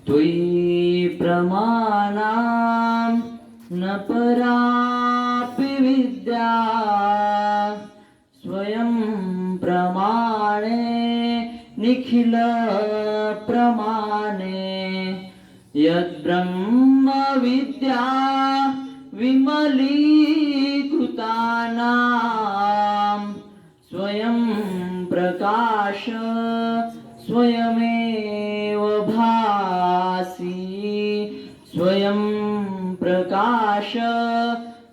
त्वयि प्रमाणां न परापि विद्या स्वयं प्रमाणे निखिल प्रमाणे यद्ब्रह्म विद्या विमलीकृतानां स्वयं प्रकाश स्वयमेव भासि स्वयं प्रकाश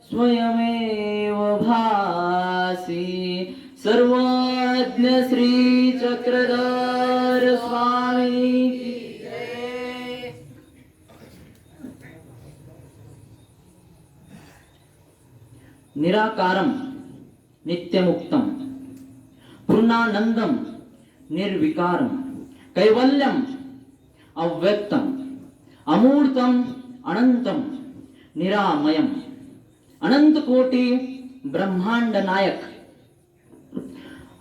स्वयमेव भासि सर्वज्ञ श्री चक्रधर स्वामी निराकारं नित्यमुक्तं पूर्णानंदं निर्विकारं कैवल्यं अव्यक्तं अमूर्तं अनंतं निरामयं अनंत कोटि ब्रह्मांड नायक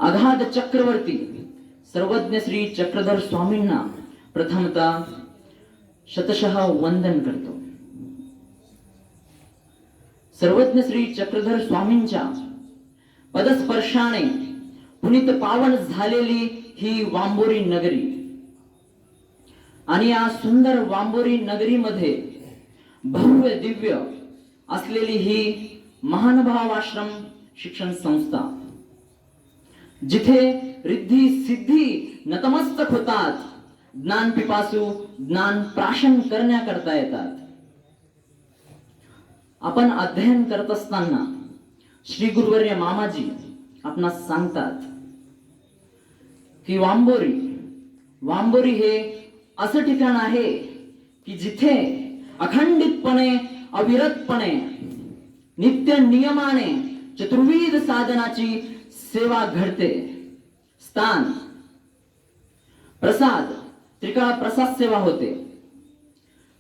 अगाध चक्रवर्ती सर्वज्ञ श्री चक्रधर स्वामींना प्रथमतः शतशः वंदन करतो. सर्वज्ञ श्री चक्रधर स्वामींच्या पदस्पर्शाने पुनीत पावन झालेली ही वांबोरी नगरी आणि या सुंदर वांबोरी नगरीमध्ये भव्य दिव्य असलेली ही महानुभाव आश्रम शिक्षण संस्था जिथे रिद्धी सिद्धी नतमस्तक होतात, ज्ञान पिपासू ज्ञान प्राशन करण्याकरता येतात. आपण अध्ययन करत असताना श्री गुरुवर्य मामाजी आपणास सांगतात की वांबोरी हे असं ठिकाण आहे की जिथे अखंडितपणे अविरतपणे नित्य नियमाने चतुर्विध साधनाची सेवा घडते. स्थान प्रसाद त्रिकाळ प्रसाद सेवा होते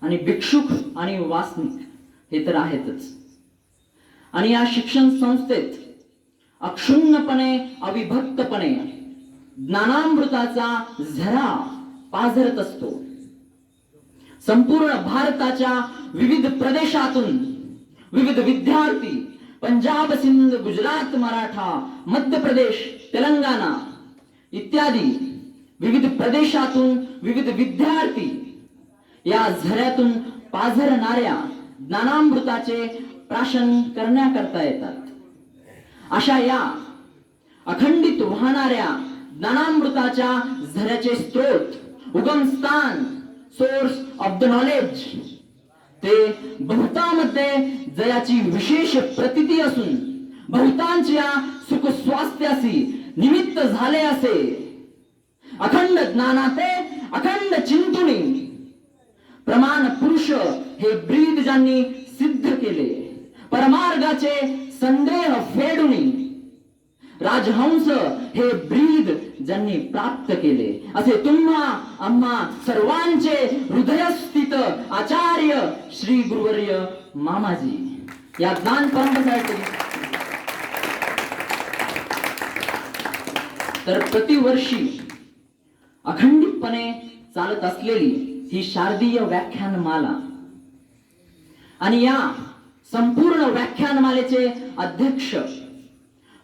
आणि भिक्षुक आणि वासनिक हे तर आहेतच. आणि या शिक्षण संस्थेत अक्षुण्णपणे अविभक्तपणे ज्ञानामृताचा झरा पाझरत असतो. संपूर्ण भारताच्या विविध प्रदेशातून विविध विद्यार्थी पंजाब सिंध गुजरात मराठा मध्य प्रदेश तेलंगणा इत्यादी विविध प्रदेशातून विविध विद्यार्थी या झऱ्यातून पाझरणाऱ्या ज्ञानामृताचे प्राशन करण्याकरता येतात. अशा या अखंडित वाहणाऱ्या ज्ञानामृताच्या झऱ्याचे स्त्रोत उगमस्थान सोर्स ऑफ द नॉलेज ते बहुतांमध्ये जयाची विशेष प्रतीती असून बहुतांच्या सुख स्वास्थ्यासी निमित्त झाले असे. अखंड ज्ञानाते अखंड चिंतुनी प्रमाण पुरुष हे ब्रीद ज्यांनी सिद्ध केले, परमार्गाचे संदेह फेडुनी राजहंस हे ब्रीद ज्यांनी प्राप्त केले, असे तुम्हा आम्हा सर्वांचे हृदयस्थित आचार्य श्री गुरुवर्य मामाजी या ज्ञान परंपरेसाठी तर प्रतिवर्षी अखंडितपणे चालत असलेली ही शारदीय व्याख्यानमाला आणि या संपूर्ण व्याख्यानमालेचे अध्यक्ष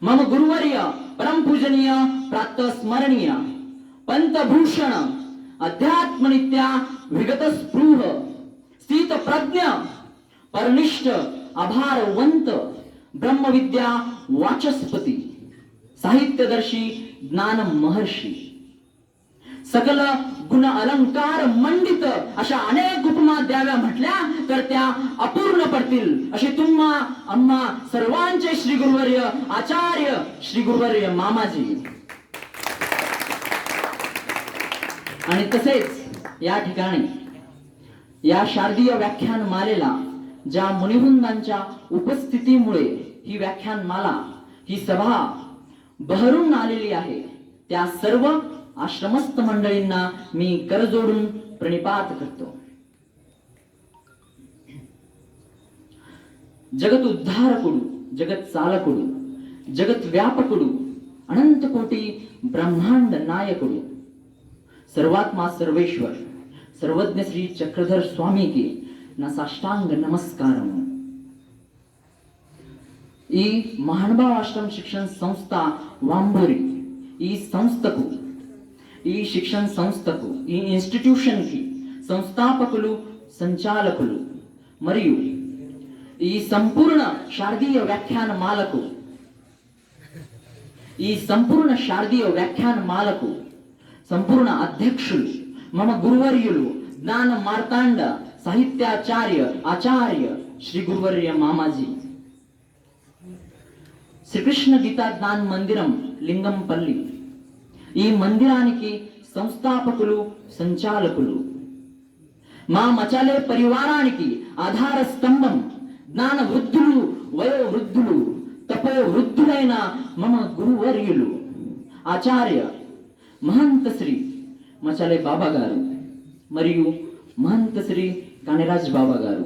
मम गुरुवर्य परमपूजनीय प्रातस्मरणीय पंतभूषण अध्यात्मनित्या विगत स्पृह स्थित प्रज्ञ परनिष्ठ आभारवंत ब्रह्मविद्या वाचस्पती साहित्यदर्शी ज्ञान महर्षी सकल गुण अलंकार मंडित अशा अनेक उपमा द्याव्या म्हटल्या तर त्या अपूर्ण पडतील असे तुम्हा आम्हा सर्वांचे श्री गुरुवर्य आचार्य श्री गुरुवर्य मामाजी. आणि तसेच या ठिकाणी या शारदीय व्याख्यानमालेला ज्या मुनिवृंदांच्या उपस्थितीमुळे ही व्याख्यानमाला ही सभा बहरून आलेली आहे त्या सर्व आश्रमस्थ मंडळींना मी करजोडून प्रणिपात करतो. जगत उद्धारकुडू जगत चालकुडू जगत व्यापकुडू अनंत कोटी ब्रह्मांड नायकुडू सर्वात्मा सर्वेश्वर सर्वज्ञ श्री चक्रधर स्वामीకి నా సాష్టాంగ నమస్కారము. ఈ మహానుభావ ఆశ్రమ శిక్షణ సంస్థ వాంబూరి ఈ సంస్థకు, ఈ శిక్షణ సంస్థకు, ఈ ఇన్స్టిట్యూషన్కి సంస్థాపకులు, సంచాలకులు మరియు ఈ సంపూర్ణ శారదీయ వ్యాఖ్యానమాలకు, ఈ సంపూర్ణ శారదీయ వ్యాఖ్యానమాలకు సంపూర్ణ అధ్యక్షులు మమ గురువర్యులు జ్ఞాన మార్తాండ సాహిత్యాచార్య ఆచార్య శ్రీ గురువర్య మామాజీ, శ్రీకృష్ణ గీతా జ్ఞాన్ మందిరం లింగంపల్లి ఈ మందిరానికి సంస్థాపకులు, సంచాలకులు, మా మచాలే పరివారానికి ఆధార స్తంభం జ్ఞాన వృద్ధులు, వయో వృద్ధులు, తపో వృద్ధులైన మమ గురువర్యులు ఆచార్య మహంత శ్రీ మచాలే బాబా గారు మరియు మహంత శ్రీ కానిరాజ్ బాబా గారు.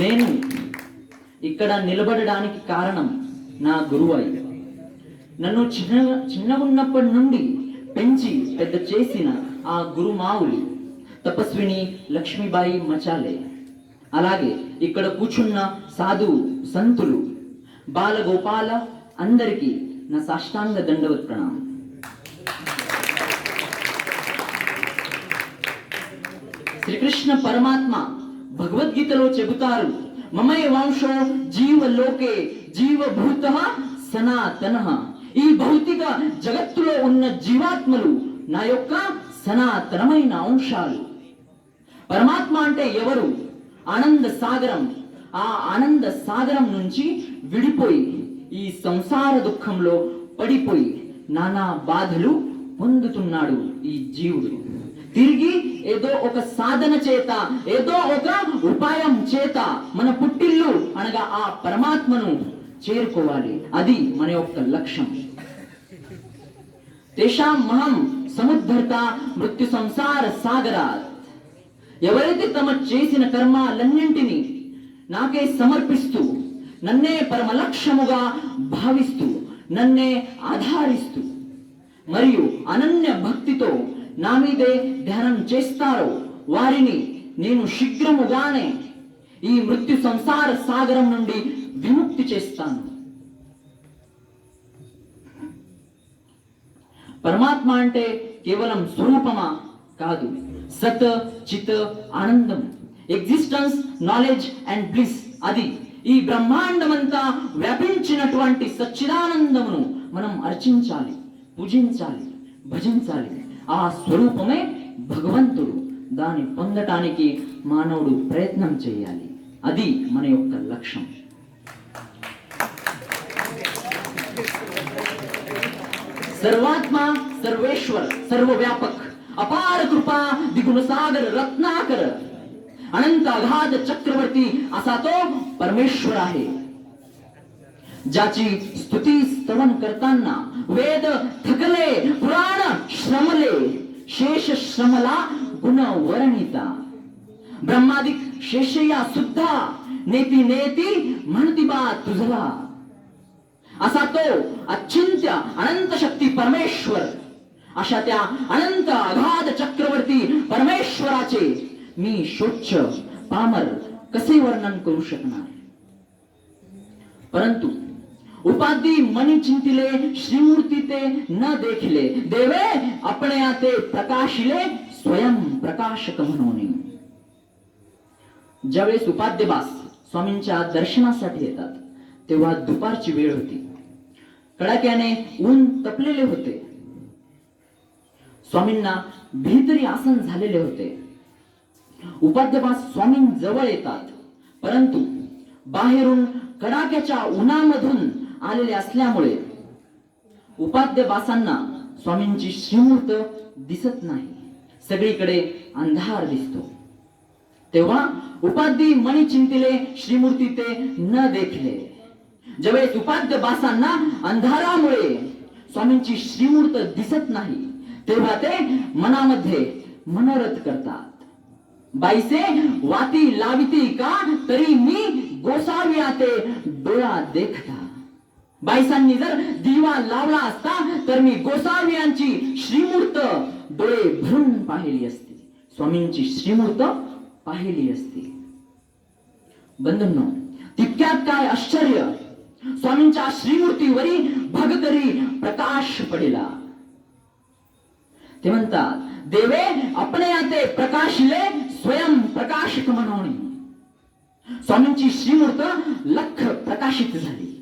నేను ఇక్కడ నిలబడడానికి కారణం నా గురువాయి. నన్ను చిన్నగున్నప్పటి నుండి పెంచి పెద్ద చేసిన ఆ గురుమావులు తపస్విని లక్ష్మీబాయి మచాలే, అలాగే ఇక్కడ కూర్చున్న సాధువు సంతులు బాలగోపాల అందరికీ నా సాష్టాంగ దండవత్ ప్రణామం. శ్రీకృష్ణ పరమాత్మ భగవద్గీతలో చెబుతారు, మమై వంశో జీవలోకే జీవభూత సనాతన. ఈ భౌతిక జగత్తులో ఉన్న జీవాత్మలు నా యొక్క సనాతనమైన అంశాలు. పరమాత్మ అంటే ఎవరు? ఆనంద సాగరం. ఆ ఆనంద సాగరం నుంచి విడిపోయి ఈ సంసార దుఃఖంలో పడిపోయి నానా బాధలు పొందుతున్నాడు ఈ జీవుడు. తిరిగి ఏదో ఒక సాధన చేత, ఏదో ఒక ఉపాయం చేత మన పుట్టిల్లు అనగా ఆ పరమాత్మను చేరుకోవాలి. అది మన యొక్క లక్ష్యం. తేషాం మహం సముద్ధర్త మృత్యు సంసార సాగరాత్. ఎవరైతే తమ చేసిన కర్మాలన్నింటినీ నాకే సమర్పిస్తూ, నన్నే పరమ లక్ష్యముగా భావిస్తూ, నన్నే ఆధారిస్తూ మరియు అనన్య భక్తితో నా మీదే ధ్యానం చేస్తారో వారిని నేను శీఘ్రముగానే ఈ మృత్యు సంసార సాగరం నుండి విముక్తి చేస్తాను. పరమాత్మ అంటే కేవలం స్వరూపమా? కాదు. సత్ చిత్ ఆనందం, ఎగ్జిస్టెన్స్, నాలెడ్జ్ అండ్ బ్లిస్. అది ఈ బ్రహ్మాండమంతా వ్యాపించినటువంటి సచ్చిదానందమును మనం అర్చించాలి, పూజించాలి, భజించాలి. ఆ స్వరూపమే భగవంతుడు. దాన్ని పొందటానికి మానవుడు ప్రయత్నం చేయాలి. అది మన యొక్క లక్ష్యం. सर्वात्मा सर्वेश्वर सर्वव्यापक अपार कृपा द्विगुण सागर रत्नाकर अनंत अगाध चक्रवर्ती असा तो परमेश्वर आहे. ज्याची स्तुती स्तवन करताना वेद थकले, पुराण श्रमले, शेष श्रमला गुण वर्णिता. ब्रह्मादिक शेषया सुद्धा नेती नेती म्हणती बा तुझला. असा तो अचिंत्य अनंत शक्ती परमेश्वर. अशा त्या अनंत अगाध चक्रवर्ती परमेश्वराचे मी शोच्च पामर कसे वर्णन करू शकणार. परंतु उपाधी मनी चिंतिले, श्रीमूर्ती ते न देखिले, देवे अपने आते प्रकाशिले, स्वयं प्रकाशक म्हणून. ज्यावेळेस उपाध्यबास स्वामींच्या दर्शनासाठी येतात तेव्हा दुपारची वेळ होती. कडाक्याने ऊन तपलेले होते. स्वामींना भीतरी आसन झालेले होते. उपाध्यबास स्वामीं जवळ येतात, परंतु बाहेरून कडाक्याच्या उन्हामधून आलेले असल्यामुळे उपाध्यबासांना स्वामींची श्रीमूर्त दिसत नाही. सगळीकडे अंधार दिसतो. तेव्हा उपाधी मणी चिंतिले, श्रीमूर्ती ते न देखले. ज्यावेळेस उपाध्यबासांना अंधारामुळे स्वामींची श्रीमूर्त दिसत नाही तेव्हा ते मनामध्ये मनोरथ करतात. बाईसे वाती लाविती का तरी मी गोसावी आते डोळा देखता. बाईसांनी जर दिवा लावला असता तर मी गोसावी यांची श्रीमूर्त डोळे भरून पाहिली असती, स्वामींची श्रीमूर्त पाहिली असती. बंधूंनो, तितक्यात काय आश्चर्य, स्वामींच्या श्रीमूर्तीवरी भगकरी प्रकाश पडिला. ते म्हणतात, देवे अपने आते प्रकाशिले स्वयं प्रकाशक म्हणून. स्वामींची श्रीमूर्त लख प्रकाशित झाली.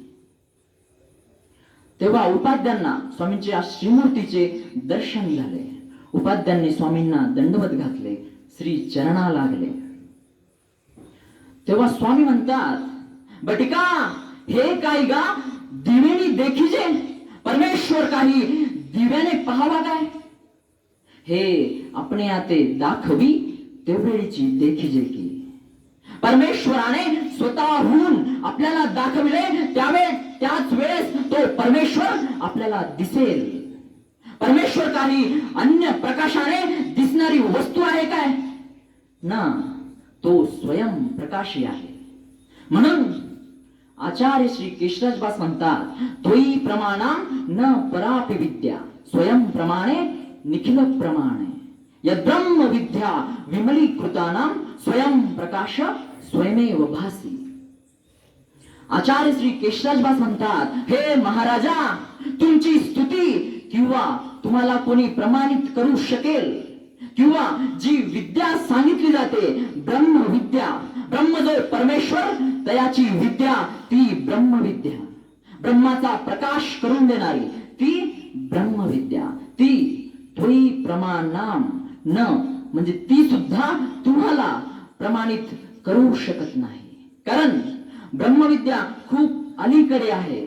तेव्हा उपाध्यांना स्वामींच्या श्रीमूर्तीचे दर्शन झाले. उपाध्यांनी स्वामींना दंडवत घातले, श्री चरणा लागले. तेव्हा स्वामी म्हणतात, बटिका हे काय गा दिव्याने देखिजे, परमेश्वर काही दिव्याने पाहावा काय. हे आपणे आते दाखवी तेवढीची देखिजे की. परमेश्वराने स्वतःहून आपल्याला दाखविले, त्याच वेळेस तो परमेश्वर आपल्याला दिसेल. परमेश्वर काही अन्य प्रकाशाने दिसणारी वस्तू आहे काय ना, तो स्वयं प्रकाशी आहे. म्हणून आचार्य श्री केशराजबास म्हणतात, त्वयी प्रमाणाम न परापि विद्या स्वयं प्रमाणे निखिल प्रमाणे यद्ब्रह्म विद्या विमलीकृतानाम स्वयं प्रकाश स्वयमेव भासी. आचार्य श्री केशराजबास म्हणतात, हे महाराजा, तुमची स्तुती किंवा तुम्हाला कोणी प्रमाणित करू शकेल किंवा जी विद्या सांगितली जाते ब्रह्मविद्या, ब्रह्म जो परमेश्वर तयाची विद्या, ती ब्रह्मविद्या, ब्रह्माचा प्रकाश करून देणारी ती ब्रह्मविद्या, ती त्वयी प्रमाणाम न, म्हणजे ती सुद्धा तुम्हाला प्रमाणित करू शकत नाही. कारण ब्रह्मविद्या खूप अलीकडे आहे.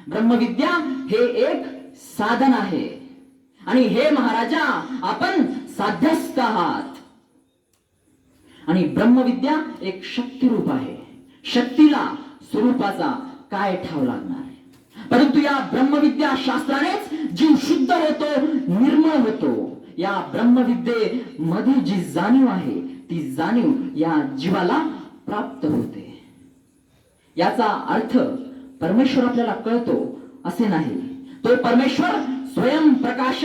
ब्रह्मविद्या हे एक साधन आहे. आणि हे महाराजा, आपण साध्यस्थ आहात. आणि ब्रह्मविद्या एक शक्तिरूप आहे. शक्तीला स्वरूपाचा काय ठाव लागणार आहे. परंतु या ब्रह्मविद्या शास्त्रानेच जीव शुद्ध होतो, निर्मळ होतो. या ब्रह्मविद्येमध्ये जी जाणीव आहे, ती जाणीव या जीवाला प्राप्त होते. याचा अर्थ परमेश्वर आपल्याला कळतो असे नाही. तो परमेश्वर स्वयं प्रकाश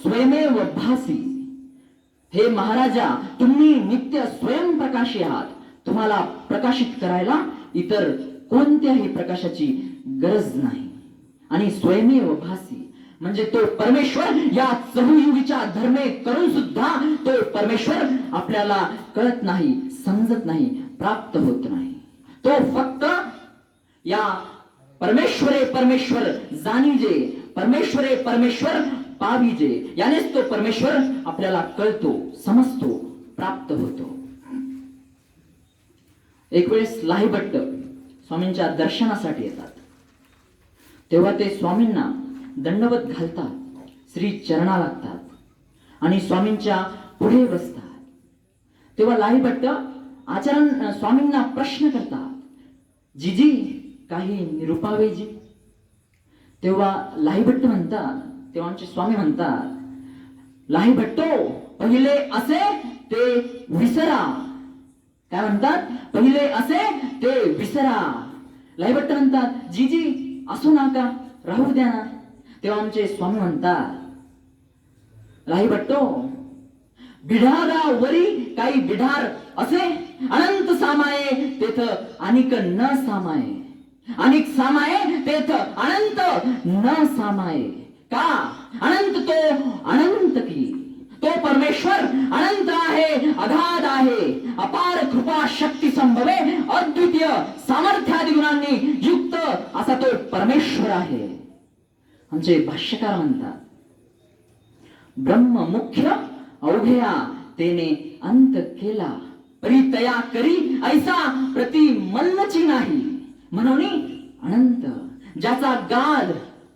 स्वयमेव भासी. हे महाराजा, तुम्ही नित्य स्वयंप्रकाशी आहात. तुम्हाला प्रकाशित करायला इतर कोणत्याही प्रकाशाची गरज नाही. आणि स्वयमेव भासी म्हणजे तो परमेश्वर या चहुयुगीच्या धर्मे करून सुद्धा तो परमेश्वर आपल्याला कळत नाही, समजत नाही, प्राप्त होत नाही. तो फक्त या परमेश्वरे परमेश्वर जाणीजे, परमेश्वरे परमेश्वर पाविजे, यानेच तो परमेश्वर आपल्याला कळतो, समजतो, प्राप्त होतो. एक वेळेस लाहीभट्ट स्वामींच्या दर्शनासाठी येतात. तेव्हा ते स्वामींना दंडवत घालतात, श्री चरणा लागतात आणि स्वामींच्या पुढे बसतात. तेव्हा लाहीभट्ट स्वामींना प्रश्न करतात, जीजी काही निरुपावे जी. तेव्हा लाहीभट्ट म्हणतात, तेव्हा आमचे स्वामी म्हणतात, लाहीभट्टो पहिले असे ते विसरा. काय म्हणतात? पहिले असे ते विसरा. लाहीभट्ट म्हणतात, जीजी असू नका, राहू द्या ना. तेव्हा आमचे स्वामी म्हणतात, लाहीभट्टो बिढारावरी काही बिढार असे अनंत सामाये तेथ अनिक न सामाये, अनिक सामाये तेथ अनंत न सामाये. का? अनंत तो अनंत की. तो परमेश्वर अनंत आहे, अगाध आहे, अपार कृपा शक्ती संभवे, अद्वितीय सामर्थ्यादी गुणांनी युक्त असा तो परमेश्वर आहे. आमचे भाष्यकार म्हणतात, ब्रह्म मुख्य अवघ्या तेने अंत केला, परितया करी ऐसा प्रति मल्लची नाही. म्हणून अनंत, ज्याचा गाध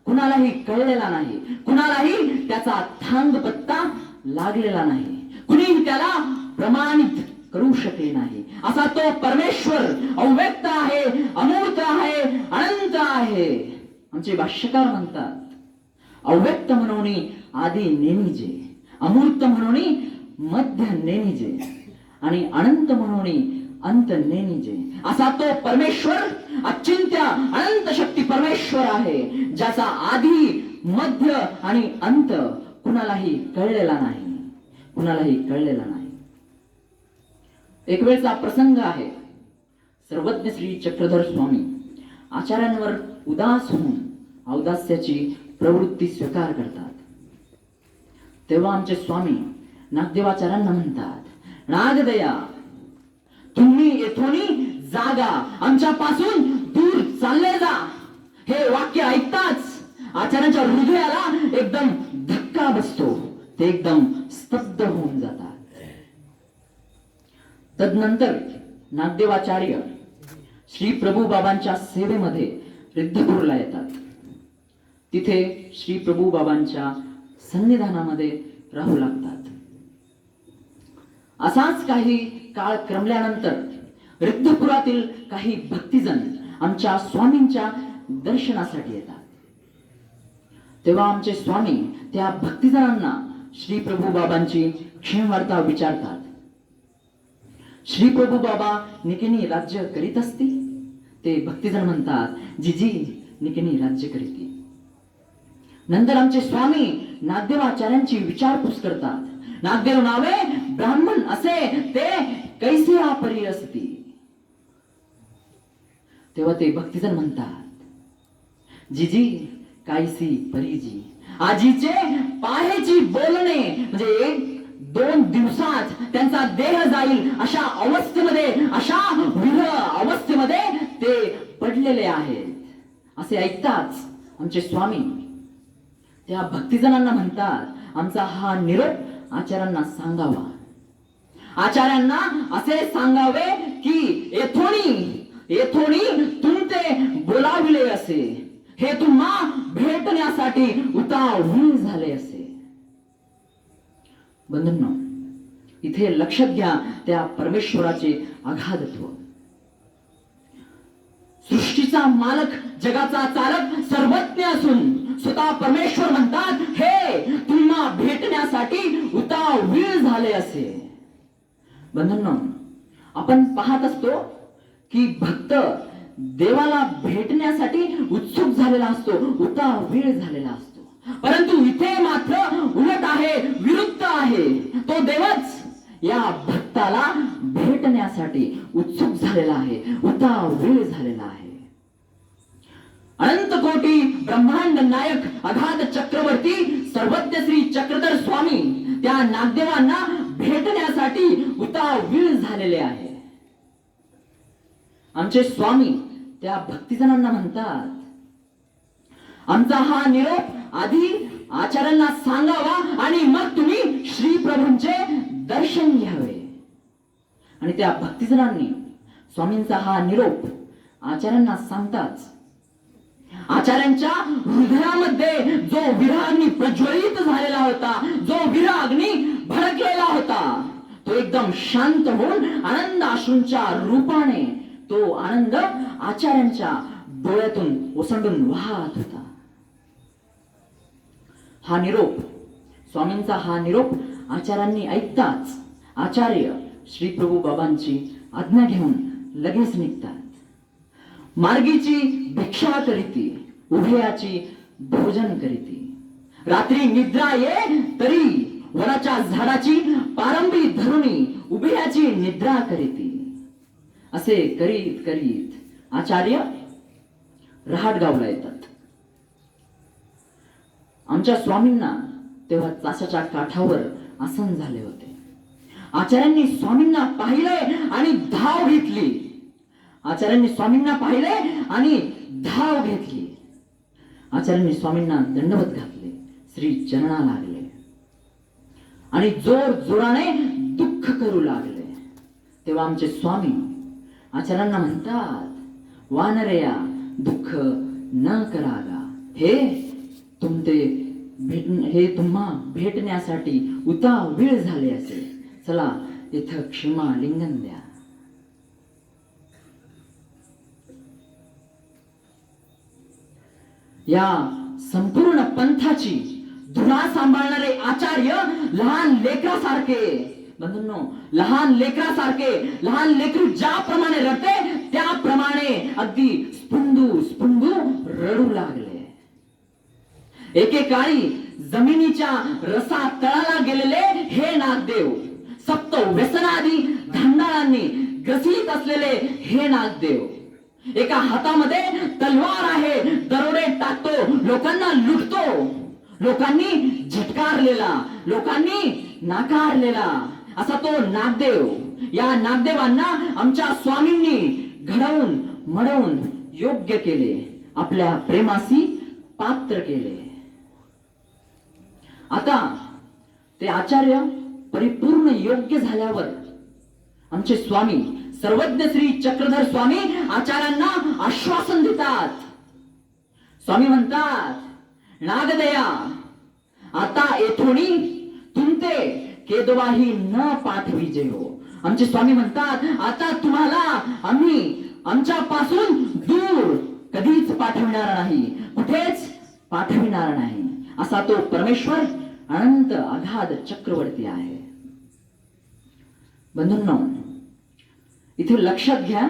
कुणालाही कळलेला नाही, कुणालाही त्याचा थांग पत्ता लागलेला नाही, कुणीही त्याला प्रमाणित करू शकले नाही, असा तो परमेश्वर अव्यक्त आहे, अमूर्त आहे, अनंत आहे. आमचे भाष्यकार म्हणतात, अव्यक्त म्हणून आधी नेनिजे, अमूर्त म्हणून मध्य नेनिजे आणि अनंत म्हणून अंत नेनिजे. असा तो परमेश्वर अचिंत्य अनंत शक्ती परमेश्वर आहे, ज्याचा आधी मध्य आणि अंत कुणालाही कळलेला नाही, कुणालाही कळलेला नाही. एक वेळचा प्रसंग आहे. सर्वज्ञ श्री चक्रधर स्वामी आचार्यांवर उदास होऊन औदास्याची प्रवृत्ती स्वीकार करतात. तेव्हा आमचे स्वामी नागदेवाचार्यांना म्हणतात, नागदया, तुम्ही येथून जागा, आमच्यापासून दूर चालले जा. हे वाक्य ऐकताच आचार्यांच्या हृदयाला एकदम धक्का बसतो. ते एकदम स्तब्ध होऊन जातात. तदनंतर नागदेवाचार्य श्री प्रभू बाबांच्या सेवेमध्ये रिद्धपूरला येतात. तिथे श्री प्रभू बाबांच्या सन्निधानामध्ये राहू लागतात. असाच काही काळ क्रमल्यानंतर रिद्धपुरातील काही भक्तिजन आमच्या स्वामींच्या दर्शनासाठी येतात. तेव्हा आमचे स्वामी त्या भक्तिजनांना श्री प्रभू बाबांची क्षेमवार्ता विचारतात. श्री प्रभू बाबा निकेनी राज्य करीत असती? ते भक्तिजन म्हणतात, जीजी निकेनी राज्य करीती. नंतर आमचे स्वामी नागदेवाचार्यांची विचारपूस करतात. नागदेव नावे ब्राह्मण असे ते कैसे आपरी असती? तेव्हा ते भक्तिजन म्हणतात, जीजी कायसी परीजी. आजीचे पाहेची बोलणे म्हणजे 1-2 दिवसात त्यांचा देह जाईल अशा अवस्थेमध्ये, अशा विरह अवस्थेमध्ये ते पडलेले आहेत. असे ऐकताच आमचे स्वामी त्या भक्तिजनांना म्हणतात, आमचा हा निरोप आचार्यांना सांगावा. आचार्यांना असे सांगावे की येथोनी तुमचे बोलाविले असे, हे तुम्हा भेटण्यासाठी उतावळी झाले असे. बंधूंनो, इथे लक्षात घ्या त्या परमेश्वराचे अगाधत्व. सृष्टीचा मालक, जगाचा चालक, सर्वज्ञ असून स्वतः परमेश्वर म्हणतात, हे तुम्हा भेटण्यासाठी उतावीळ झाले असे. बंधूंनो, आपण पाहत असतो की भक्त देवाला भेटण्यासाठी उत्सुक झालेला असतो, उतावीळ झालेला असतो. परंतु इथे मात्र उलट आहे, विरुद्ध आहे. तो देवच या भक्ताला भेटण्यासाठी उत्सुक झालेला आहे, उतावीळ झालेला आहे. अनंत कोटी ब्रह्मांड नायक अगाध चक्रवर्ती सर्वज्ञ श्री चक्रधर स्वामी त्या नागदेवांना भेटण्यासाठी उतावीळ झालेले आहे. आमचे स्वामी त्या भक्तिजनांना म्हणतात, आमचा हा निरोप आधी आचार्यांना सांगावा आणि मग तुम्ही श्री प्रभूंचे दर्शन घ्यावे. आणि त्या भक्तिजनांनी स्वामींचा हा निरोप आचार्यांना सांगताच आचार्यांच्या हृदयामध्ये जो विरहाग्नी प्रज्वलित झालेला होता, जो विरहाग्नी भडकलेला होता, तो एकदम शांत होऊन आनंद अश्रूंच्या रूपाने तो आनंद आचार्यांच्या डोळ्यातून ओसंडून वाहत होता. हा निरोप, स्वामींचा हा निरोप आचार्यांनी ऐकताच आचार्य श्री प्रभू बाबांची आज्ञा घेऊन लगेच निघतात. मार्गीची भिक्षा करीती, उभयाची भोजन करीती. रात्री निद्रा ये तरी वनाच्या झाडाची पारंबी धरुणी उभयाची निद्रा करीती. असे करीत करीत आचार्य रहाटगावला येतात. आमच्या स्वामींना तेव्हा तासाच्या काठावर आसन झाले होते. आचार्यांनी स्वामींना पाहिले आणि धाव घेतली. आचार्यांनी स्वामींना पाहिले आणि धाव घेतली. आचार्यांनी स्वामींना दंडवत घातले, श्री चरणा लागले आणि जोर जोराने दुःख करू लागले. तेव्हा आमचे स्वामी आचार्यांना म्हणतात, वानरया दुःख न करागा. हे तुम्हा भेटण्यासाठी उतावीळ झाले असे. चला इथं क्षमा लिंगन द्या. या संपूर्ण पंथाची धुरा सांभाळणारे आचार्य लहान लेकरासारखे, बंधूंनो, लहान लेकरासारखे, लहान लेकरू ज्याप्रमाणे रडते त्याप्रमाणे अगदी स्पुंदू स्पुंदू रडू लागले. एकेकाळी जमिनीच्या रसा तळाला गेलेले हे नागदेव, सप्त व्यसनादी धांडाळांनी ग्रसित असलेले हे नागदेव, एका हातामध्ये तलवार आहे, दरोडे टाकतो, लोकांना लुटतो, लोकांनी झटकारलेला, लोकांनी नाकारलेला असा तो नागदेव. या नागदेवांना आमच्या स्वामींनी घडवून मडवून योग्य केले, आपल्या प्रेमासी पात्र केले. आता ते आचार्य परिपूर्ण योग्य झाल्यावर आमचे स्वामी सर्वज्ञ श्री चक्रधर स्वामी आचार्यांना आश्वासन देतात. स्वामी म्हणतात, नागदया आता येथोनी तुमते केदवाही न पाठविजेहो. आमचे स्वामी म्हणतात, आता तुम्हाला आम्ही आमच्यापासून दूर कधीच पाठविणार नाही, कुठेच पाठविणार नाही. असा तो परमेश्वर अनंत अगाध चक्रवर्ती आहे. बंधूंनो, इथे लक्षात घ्या,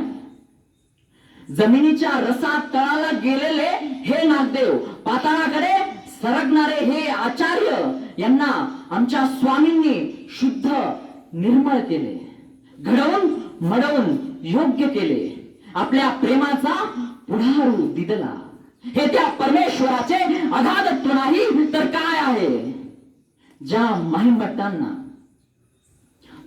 जमिनीच्या रसात तळाला गेलेले हे नागदेव, पाताळाकडे सरकणारे हे आचार्य यांना आमच्या स्वामींनी शुद्ध निर्मळ केले, घडवून मडवून योग्य केले, आपल्या प्रेमाचा पुढारू दिदला. हे त्या परमेश्वराचे अगाधत्व नाही तर काय आहे. ज्या महिमभट्टांना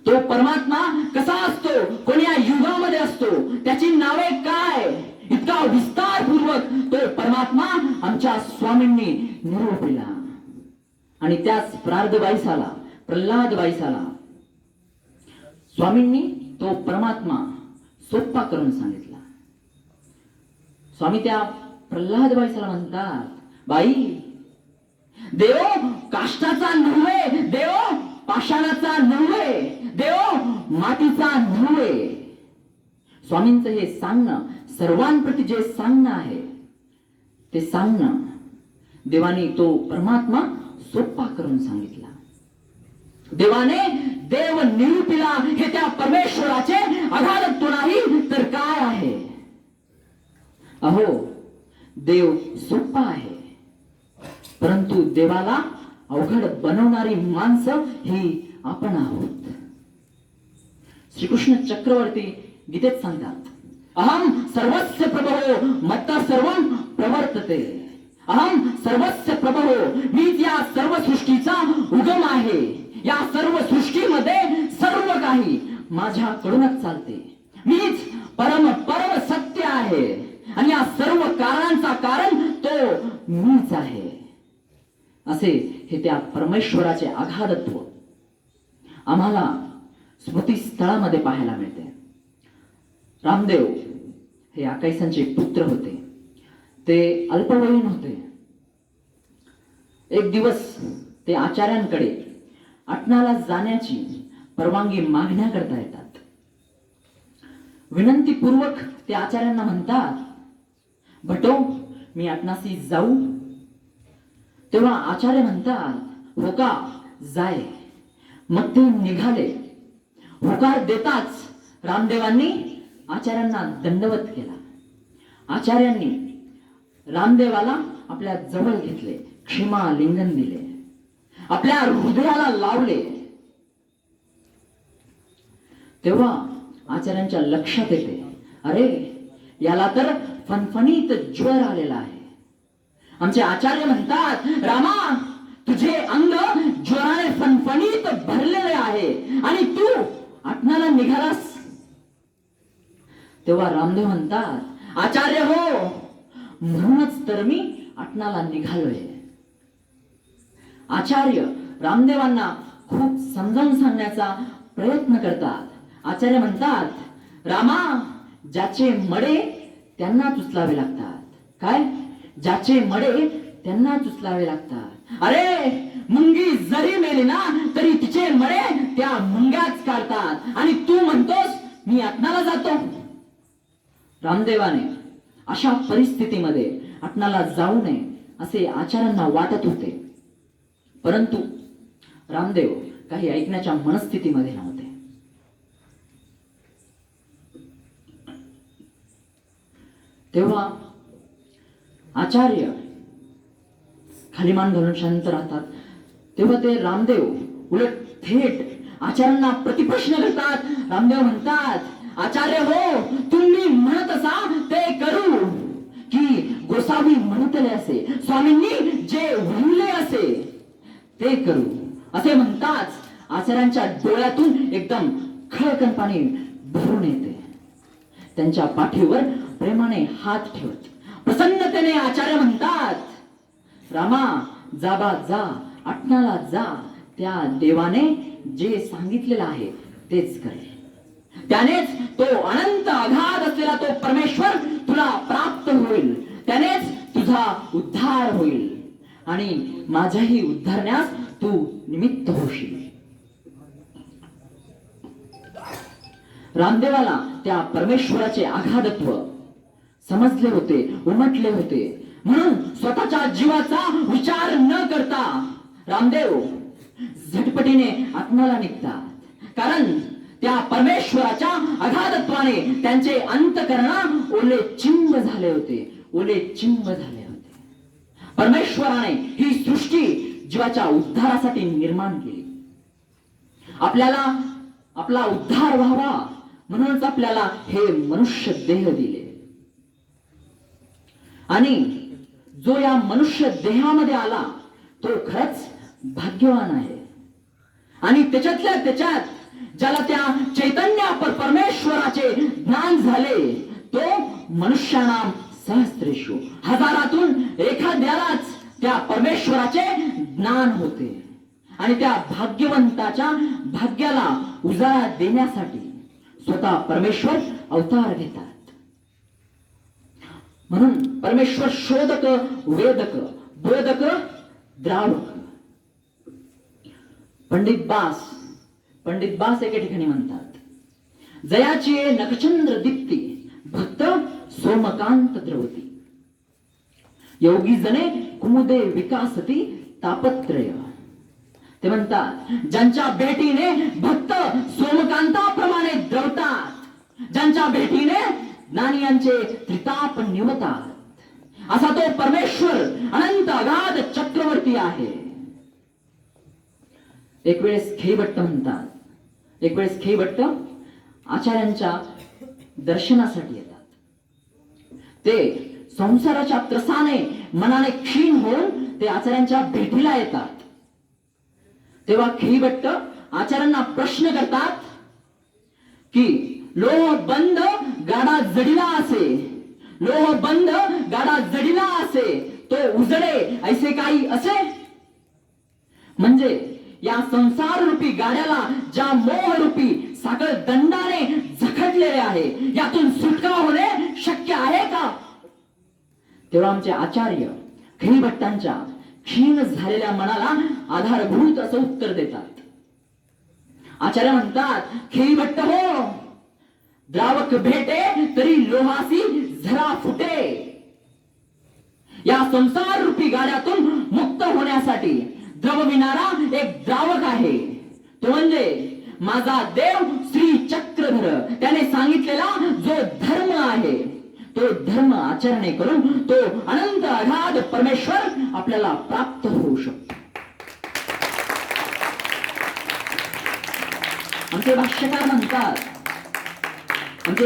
तो परमात्मा कसा असतो, कोण्या युगामध्ये असतो, त्याची नावे काय, इतका विस्तारपूर्वक तो परमात्मा आमच्या स्वामींनी निरूपिला. आणि त्याच प्रार्धबाईसाला, प्रल्हादबाईसाला स्वामींनी तो परमात्मा सोप्पा करून सांगितला. स्वामी त्या प्रल्हादबाईसाला म्हणतात, बाई, देव काष्टाचा नव्हे, देव पाषाणाचा नव्हे, देव मातीचा नव्हे. स्वामींचं हे सांगणं, सर्वांप्रती जे सांगणं आहे ते सांगणं देवाने तो परमात्मा सोप्पा करून सांगितला. देवाने देव निरूपिला, हे त्या परमेश्वराचे अगाधत्व नाही तर काय आहे. अहो, देव सोप्पा आहे, परंतु देवाला अवघड बनवणारी माणसं ही आपण आहोत. श्रीकृष्ण चक्रवर्ती गीतेत सांगतात, अहम सर्वस्य प्रभो मत्ता सर्वं प्रवर्तते. अहम सर्वस्य प्रभो, मीच या सर्व सृष्टीचा उगम आहे. या सर्व सृष्टीमध्ये सर्व काही माझ्याकडूनच चालते. मीच परम परम सत्य आहे आणि या सर्व कारणांचा कारण तो मीच आहे. असे हे त्या परमेश्वराचे अगाधत्व आम्हाला स्मृतीस्थळामध्ये पाहायला मिळते. रामदेव हे आकाईसांचे पुत्र होते. ते अल्पवयीन होते. एक दिवस ते आचार्यांकडे अटनाला जाण्याची परवानगी मागण्याकरता येतात. विनंतीपूर्वक ते आचार्यांना म्हणतात, भटो, मी अटनासी जाऊ. तेव्हा आचार्य म्हणतात, हो का, जाय. मग ते निघाले. होकार देताच रामदेवांनी आचार्यांना दंडवत केला. आचार्यांनी रामदेवाला आपल्या जवळ घेतले, क्षमा लिंगन दिले, आपल्या हृदयाला लावले. तेव्हा आचार्यांच्या लक्षात येते, अरे, याला तर फणफणीत ज्वर आलेला आहे. आमचे आचार्य म्हणतात, रामा, तुझे अंग ज्वराने फणफणीत भरलेले आहे आणि तू अटनाला निघालास. तेव्हा रामदेव म्हणतात, आचार्य हो, म्हणूनच तर मी अटनाला निघालोय. आचार्य रामदेवांना खूप समजावून सांगण्याचा प्रयत्न करतात. आचार्य म्हणतात, रामा, ज्याचे मडे त्यांनाच उचलावे लागतात. काय? ज्याचे मडे त्यांनाच उचलावे लागतात. अरे, मुंगी जरी मेली ना तरी तिचे मडे त्या मुंग्याच काढतात आणि तू म्हणतोस मी अटनाला जातो. रामदेवाने अशा परिस्थितीमध्ये अटनाला जाऊ नये असे आचार्यांना वाटत होते, परंतु रामदेव काही ऐकण्याच्या मनस्थितीमध्ये नव्हते. तेव्हा आचार्य खाली मान घालून शांत राहतात. तेव्हा ते रामदेव उलट थेट आचार्यांना प्रतिप्रश्न करतात. रामदेव म्हणतात, आचार्य हो, तुम्ही म्हणत असा ते करू, की गोसावी म्हणतले असे, स्वामींनी जे म्हणले असे ते करू, असे म्हणताच आचार्यांच्या डोळ्यातून एकदम खळकण पाणी भरून येते. त्यांच्या पाठीवर प्रेमाने हात ठेवत प्रसन्नतेने आचार्य म्हणतात, रामा जाबा जा, आटनाला जा, त्या देवाने जे सांगितलेलं आहे तेच करे. त्यानेच तो अनंत अगाध असलेला तो परमेश्वर तुला प्राप्त होईल, त्यानेच तुझा उद्धार होईल आणि माझ्याही उद्धारण्यास तू निमित्त होशील. रामदेवाला त्या परमेश्वराचे अगाधत्व समजले होते, उमटले होते. म्हणून स्वतःच्या जीवाचा विचार न करता रामदेव झटपटीने आत्म्याला निघतात. कारण त्या परमेश्वराच्या अगाधत्वाने त्यांचे अंतःकरण ओले चिंब झाले होते, ओले चिंब झाले होते. परमेश्वराने ही सृष्टी जीवाच्या उद्धारासाठी निर्माण केली. आपल्याला आपला उद्धार व्हावा म्हणूनच आपल्याला हे मनुष्य देह दिले. आणि जो या मनुष्य देहामध्ये आला तो खरंच भाग्यवान आहे. आणि त्याच्यातल्या त्याच्यात ज्याला त्या चैतन्य परमेश्वराचे ज्ञान झाले तो मनुष्यानाम सहस्रेषु, हजारातून एखाद्यालाच त्या परमेश्वराचे ज्ञान होते. आणि त्या भाग्यवंताच्या भाग्याला उजाळा देण्यासाठी स्वतः परमेश्वर अवतार घेतात. म्हणून परमेश्वर शोधक, वेदक, बोधक, द्रावक. पंडित बास एके ठिकाणी म्हणतात, जयाची नखचंद्र दीप्ती, भक्त सोमकांत द्रवती, योगी जने कुमुदे विकासती तापत्रय. ते म्हणतात, ज्यांच्या भेटीने भक्त सोमकांताप्रमाणे द्रवतात, ज्यांच्या भेटीने ज्ञानियांचे त्रिताप निवतात, असा तो परमेश्वर अनंत अगाध चक्रवर्ती आहे. एक वेळेस खेळभट्ट म्हणतात, एक वेळेस खेळभट्ट आचार्यांच्या दर्शनासाठी येतात. ते संसाराच्या त्रसाने मनाने क्षीण होऊन ते आचार्यांच्या भेटीला येतात. तेव्हा खेळभट्ट आचार्यांना प्रश्न करतात की लोह बंद गाडा जडिला असे, लोह बंद गाडा जडिला असे, तो उजडे ऐसे काही असे. म्हणजे या संसार रूपी गाड्याला ज्या मोह रूपी साखळ दंडाने झखटलेले आहे, यातून सुटका होणे शक्य आहे का? तेव्हा आमचे आचार्य खेळभट्टांच्या क्षीण झालेल्या मनाला आधारभूत असं उत्तर देतात. आचार्य म्हणतात, खेळभट्ट हो, द्रावक भेटे तरी लोहासी झरा फुटे. या संसार रूपी गाड्यातून मुक्त होण्यासाठी द्रवविणारा एक द्रावक आहे, तो म्हणजे माझा देव श्री चक्रधर. त्याने सांगितलेला जो धर्म आहे तो धर्म आचरणे करून तो अनंत अगाध परमेश्वर आपल्याला प्राप्त होऊ शकतो. आमचे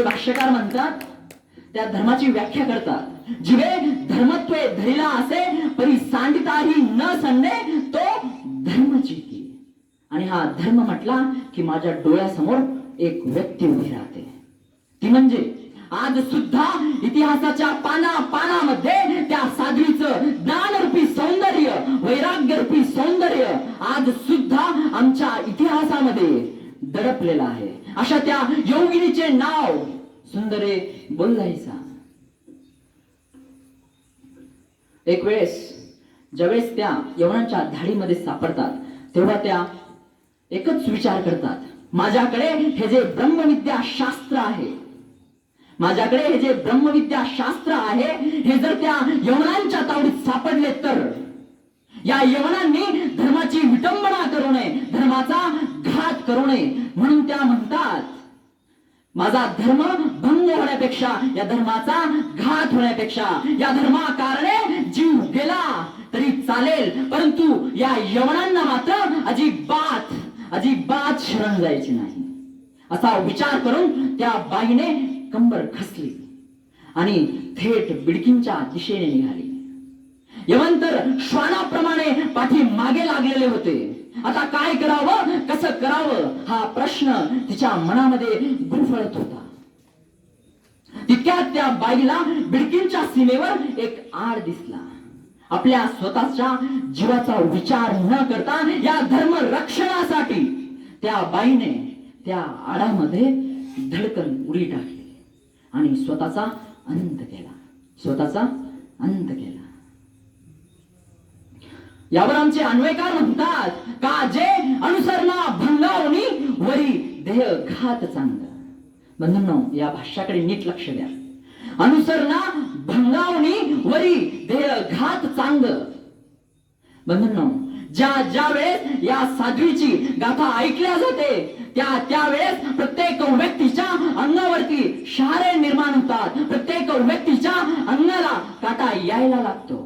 भाष्यकार म्हणतात, त्या धर्माची व्याख्या करतात, जिवे धर्मत्वे धरिला असे परी सांडिताही न संडे तो धर्मची की. आणि हा धर्म म्हटला की माझ्या डोळ्यासमोर एक व्यक्ती उभी राहते, ती म्हणजे आज सुद्धा इतिहासाच्या पानामध्ये त्या साध्वीचं ज्ञानरूपी सौंदर्य, वैराग्यरूपी सौंदर्य आज सुद्धा आमच्या इतिहासामध्ये दडपलेलं आहे. अशा त्या योगिनीचे नाव सुंदरे बोललायसा. एक वेळेस ज्यावेळेस त्या यवनांच्या धाडीमध्ये सापडतात तेव्हा त्या एकच विचार करतात, माझ्याकडे हे जे ब्रह्मविद्या शास्त्र आहे, माझ्याकडे हे जे ब्रह्मविद्या शास्त्र आहे, हे जर त्या यवनांच्या तावडीत सापडले तर या यवनांनी धर्माची विटंबना करू नये, धर्माचा घात करू नये. म्हणून त्या म्हणतात, माझा धर्म भंग होण्यापेक्षा, या धर्माचा घात होण्यापेक्षा, या धर्माकारणे जीव गेला तरी चालेल, परंतु या यवनांना मात्र अजिबात शरण जायची नाही असा विचार करून त्या बाईने कंबर खसली आणि थेट बिडकींच्या दिशेने निघाली. यवन तर श्वानाप्रमाणे पाठी मागे लागलेले होते. आता काय करावं, कसं करावं हा प्रश्न तिच्या मनामध्ये गुरफळत होता. तितक्यात त्या बाईला बिडकींच्या सीमेवर एक आड दिसला. आपल्या स्वतःच्या जीवाचा विचार न करता या धर्म रक्षणासाठी त्या बाईने त्या आडामध्ये धडकन उडी टाकली आणि स्वतःचा अंत केला. यावर आमचे अन्वयकार म्हणतात का जे अनुसरणा भंगावणी वरी देह घात चांग. बंधूंनो, या भाष्याकडे नीट लक्ष द्या. अनुसरणा भंगावणी वरी देह घात चांग. बंधूंनो, ज्या वेळेस या साध्वीची गाथा ऐकल्या जाते त्यावेळेस प्रत्येक व्यक्तीच्या अंगावरती शहारे निर्माण होतात. प्रत्येक व्यक्तीच्या अंगाला काटा यायला लागतो.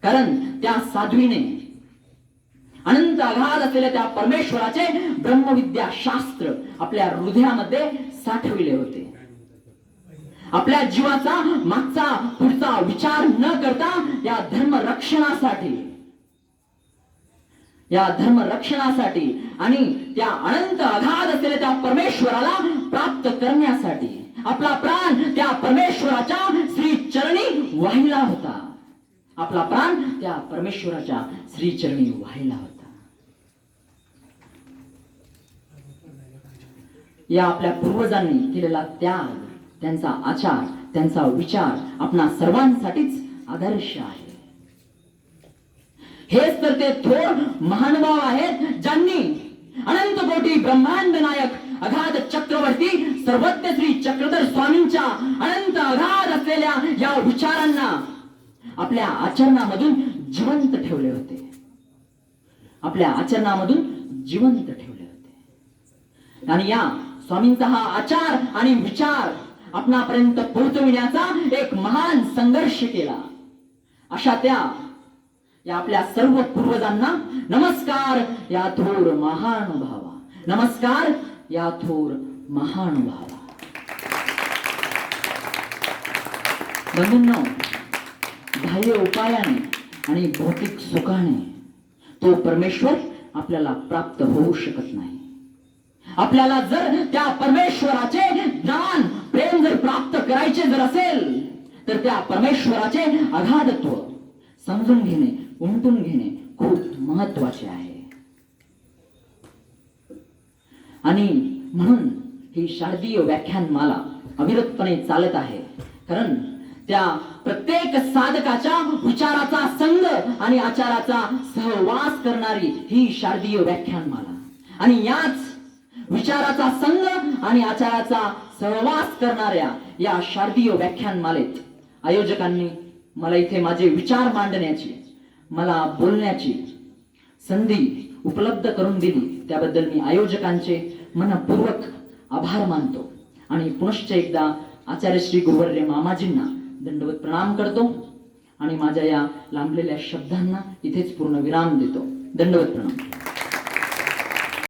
कारण त्या साध्वीने अनंत अगाध असलेल्या त्या परमेश्वराचे ब्रह्मविद्या शास्त्र आपल्या हृदयामध्ये साठविले होते. आपल्या जीवाचा मागचा पुढचा विचार न करता या धर्म रक्षणासाठी आणि त्या अनंत अगाध असलेल्या त्या परमेश्वराला प्राप्त करण्यासाठी आपला प्राण त्या परमेश्वराच्या श्री चरणी वाहिला होता. आपला प्राण त्या परमेश्वराच्या श्री चरणी वाहिला होता. या आपल्या पूर्वजांनी केलेला त्याग, त्यांचा आचार, त्यांचा विचार आपणा सर्वांसाठीच आदर्श आहे. हेच तर ते थोर महानुभाव आहेत ज्यांनी अनंत कोटी ब्रह्मांड नायक अगाध चक्रवर्ती सर्वज्ञ श्री चक्रधर स्वामींच्या अनंत अगाध असलेल्या या विचारांना आपल्या आचरणामधून जिवंत ठेवले होते. आणि या स्वामींचा हा आचार आणि विचार आपणापर्यंत पोहोचविण्याचा एक महान संघर्ष केला. अशा त्या आपल्या सर्व पूर्वजांना नमस्कार या थोर महानुभावा. नमस्कार या थोर महानुभावा. बंधूंनो, बाह्य उपायाने आणि भौतिक सुखाने तो परमेश्वर आपल्याला प्राप्त होऊ शकत नाही. आपल्याला जर त्या परमेश्वराचे ज्ञान प्रेम जर प्राप्त करायचे जर असेल तर त्या परमेश्वराचे अगाधत्व समजून घेणे, उमटून घेणे खूप महत्वाचे आहे. आणि म्हणून ही शारदीय व्याख्यानमाला अविरतपणे चालत आहे. कारण त्या प्रत्येक साधकाच्या विचाराचा संग आणि आचाराचा सहवास करणारी ही शारदीय व्याख्यानमाला. आणि याच विचाराचा संग आणि आचाराचा सहवास करणाऱ्या या शारदीय व्याख्यानमालेत आयोजकांनी मला इथे माझे विचार मांडण्याची, मला बोलण्याची संधी उपलब्ध करून दिली त्याबद्दल मी आयोजकांचे मनपूर्वक आभार मानतो. आणि पुनश्च एकदा आचार्य श्री गुरुवर्य मामाजींना दंडवत प्रणाम करतो आणि माझ्या या लांबलेल्या शब्दांना इथेच पूर्ण विराम देतो. दंडवत प्रणाम.